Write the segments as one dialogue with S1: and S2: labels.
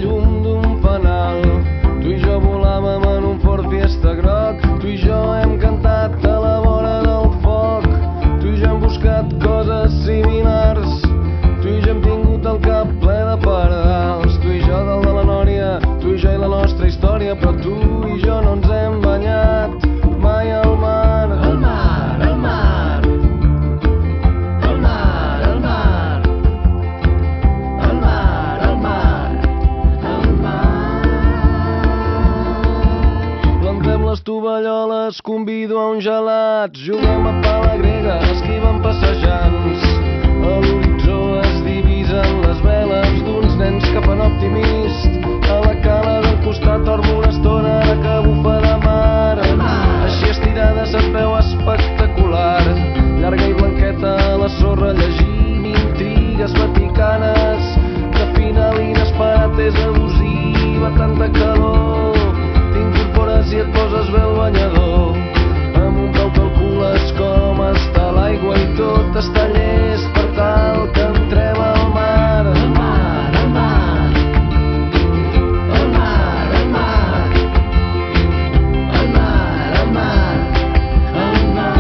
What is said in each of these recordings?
S1: llum d'un fanal. Tu i jo volàvem en un Ford Fiesta groc. Tu i jo hem cantat a la vora del foc. Tu i jo hem buscat coses similars. Tu i jo hem tingut el cap ple de pardals. Tu i jo dalt de la Nòria, tu i jo i la nostra història. Però tu i jo no ens hem banyat mai al mar.
S2: El mar, el mar. El mar, el mar. El mar, el mar. El mar.
S1: Plantem les tovalloles, convido a un gelat. Juguem a pala grega, esquivem passejants. A l'horitzó es divisen les veles d'uns nens que fan optimist. A la cala del costat dormo una estona ara que bufa de mar. Així estirada se't veu espectacular. Llarga i blanqueta a la sorra llegint intrigues vaticanes. De final inesperat és abusiva tanta calor. T'incorpores i et poses bé el banyador. Amb un peu calcules com està l'aigua i tot està llest per tal que entrem al mar.
S2: El mar, el mar. El mar, el mar. El mar, el mar. El mar.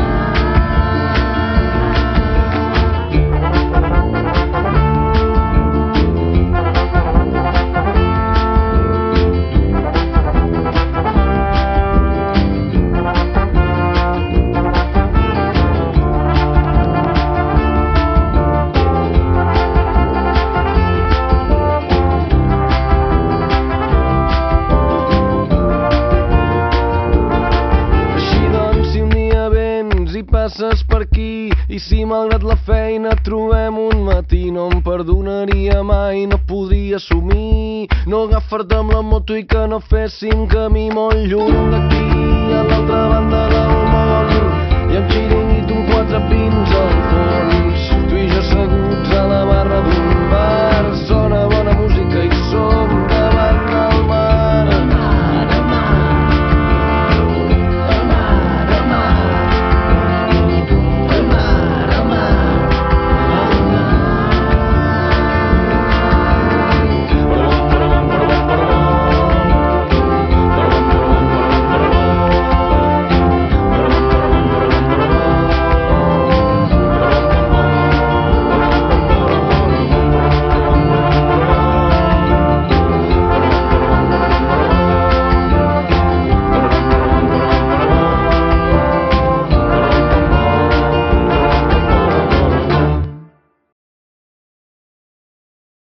S1: Així doncs, si un dia vens i passes per aquí, i si malgrat la feina trobem un matí, no em perdonaria mai, no podria assumir no agafar-te amb la moto i que no féssim camí molt lluny d'aquí, a l'altra banda del món. I em giro